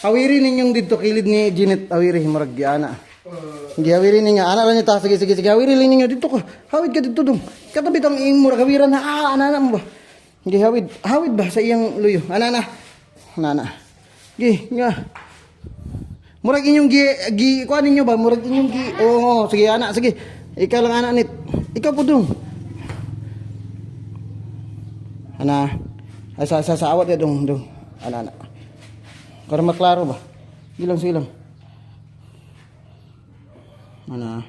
Hawiri ninyong dito kilid ni Janet, hawiri murag ana. Hindi hawiri ninyo, ana ra niya ta sige hawiri ninyo dito ko. Hawid ka dito dong. Katabi tong ing murag hawiran na ana mo ba. Hindi hawid ba sa iyang luyo. Ana. Gi nga. Murag inyong gi kuan ninyo ba? Murag inyong gi. Oo, sige ana, sige. Ikaw lang ana nit. Ikaw po dong. Ana. Ay sa awat ya dong. Ana. Para maklaro ba? Silang. Ana.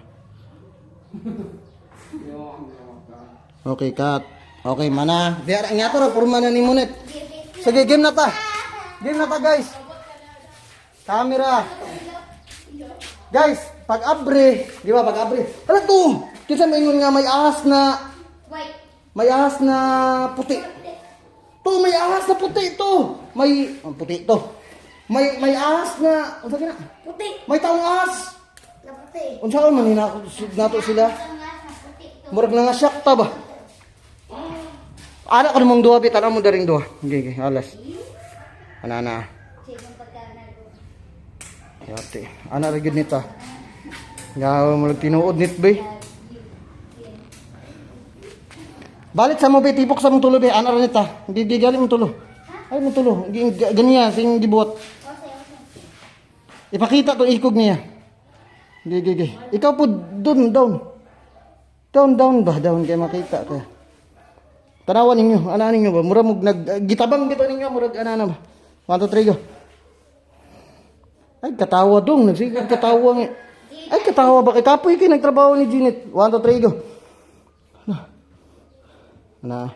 Okay, cut. Okay, mana. Biar nga to ra purma na ni Monet. Sige, game na ta. Guys. Camera. Guys, pag abre, di ba pag abre? Ano to? Kinsa maingon nga may ahas na white. May ahas na puti. To may ahas na puti to. May puti to. May ahas na, unsa kina? Puti. May taong ahas. Na puti. Unsa man nato sila? Murag na nga syakta ba? Ana ko mong duha bitan mo daring duha. Okay, alas. Ana. Yate. Ana ra gyud nita. Nga mo tinuod nit bay. Balik sa mo bay tipok sa mong tulo bay. Ana ra nita. Hindi gali mo tulo. Ay mo tulo. Ganiya sing gibuot. Ipakita to ikog niya. Gigi. Ikaw po down. Down ba? Down kay makita ka. Tanawan ninyo. Ana ninyo ba? Mura mog gitabang bitaw ninyo murag ana ba. 1 2 3 go. Ay, katawa dong. Nagsigig katawa nga. Ay, katawa ba? Kapoy kayo nagtrabaho ni Janet. 1 2 3 go. Ano?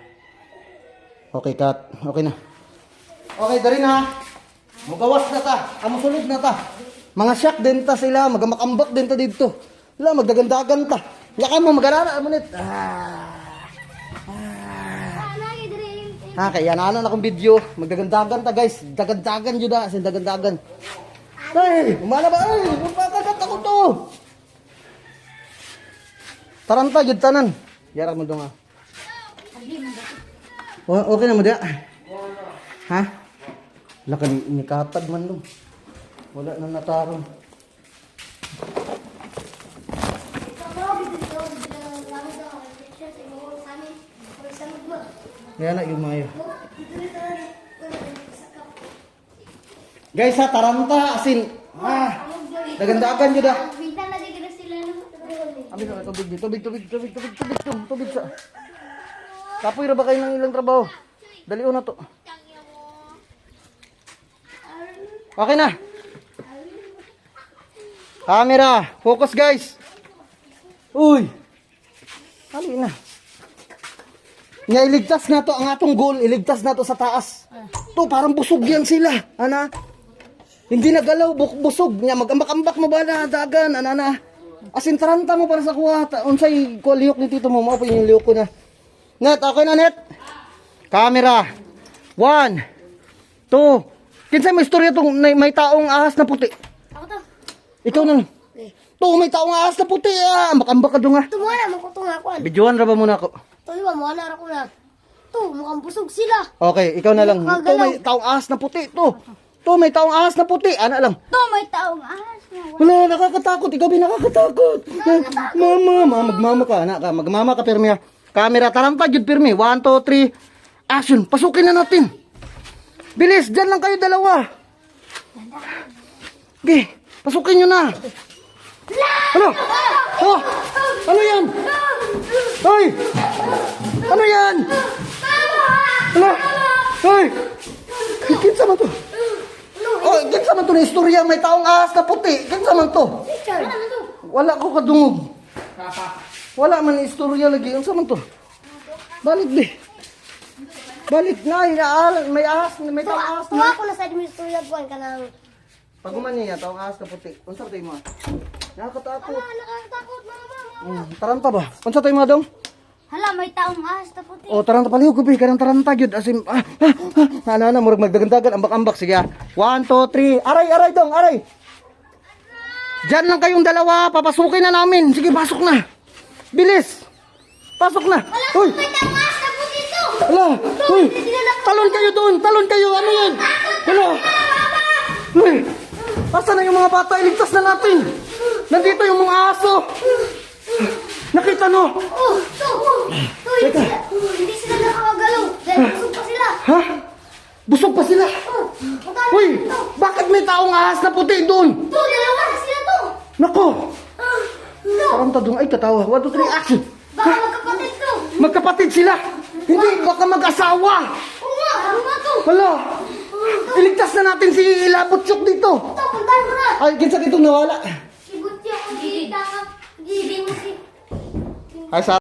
Okay, cut. Okay na. Okay, dari na. Mugawas na ta. Amusulod na ta. Mga shock din ta sila. Magamakambak din ta dito. Wala, magdagandagan ta. Yakan mo, mag-arara. Amunit. Kaya na akong video. Magdagandagan ta, guys. Dagandagan yun na. Kasi dagandagan. Ay, umana ba? Ay, magpakagat ako to. Taranta, yun tanan. Yara mo doon nga. Okay na mo dia. Ha? Laka ni katad man dong. Wala na natarong. Yan na yung mayo. Guys, ha, taranta, asin. Dagandagan yun da. Tubig sa. Kapoy ra ba kayo ng ilang trabaho? Dalion na to. Okay na. Camera, focus guys. Uy. Hali na. Nga iligtas na to ang atong goal, iligtas na to sa taas. To parang busog yan sila. Ana? Hindi nagalaw, busog niya, magambak-ambak mo ba na dagan, anana. Asin taranta mo para sa kuha, unsay ko liyok ni tito mo, mao yung liyok ko na. Net, okay na net? Camera. 1 2. Kinsa may istorya tong may taong ahas na puti? Ako to. Ikaw na. To may taong ahas na puti, ambak-ambak ka do nga. Tumuha na, makutunga ko. Videoan ra ba muna ako? To, iba, muha na ako na. To, mukhang busog sila. Okay, ikaw na lang. To may taong ahas na puti, to. To, may taong ahas na puti. Ana lang. To, may taong ahas na. Wala, nakakatakot. Ikaw din nakakatakot. Mama, magmama ka. Anak ka, magmama ka, Pirmi. Camera, taranta, jud Pirmi. 1 2 3, action. Pasukin na natin. Bilis, dyan lang kayo dalawa. Okay, pasukin nyo na. Ano? Oh, ano yan? Hoy! Ano yan? Ano? Hoy! Kinsa man to? Oh, kinsa man to na istorya, may taong ahas na puti. Kinsa man to? Wala ko kadungog. Wala man istorya lagi. Kinsa man to? Balik di. Balik na, may ahas, may taong ahas na. Tuwa ko na sa istorya buwan ka ng... Paguman niya, taong ahas na puti. Unsa tayo mo? Nakakatakot. Nakakatakot, mama. Taranta ba? Unsa tayo mo dong? Hala, may taong ahas na puti. Oh, taranta paliw ko, kanang taranta gyud asim. Ana murag magdagandagan ambak-ambak sige. 1 2 3. Aray dong, aray. Diyan lang kayong dalawa, papasukin na namin. Sige, pasok na. Bilis. Pasok na. Hoy. May taong ahas na puti to. Hala. Hoy. Talon kayo doon. Talon kayo. Ano yan? Hala. Hoy. Asa na yung mga bata? Iligtas na natin. Nandito yung mga aso. Nakita no? Oh, Teka. hindi sila nakakagalaw. Dahil busog pa sila. Ha? Busog pa sila. Oh, magkano Uy, ito? bakit may taong ahas na puti doon? Dalawa na sila to. Nako, Ito. parang tadong ay katawa. 1, 2, 3, action. Baka magkapatid to. Magkapatid sila. Hindi, baka mag-asawa. Oo nga, ano nga to? Hala, iligtas na natin si Ilabutsok dito. Ito, puntahan mo na. Ay, kinsa dito nawala. Si Butyo, hindi tanga. Hindi mo si... Ay, sa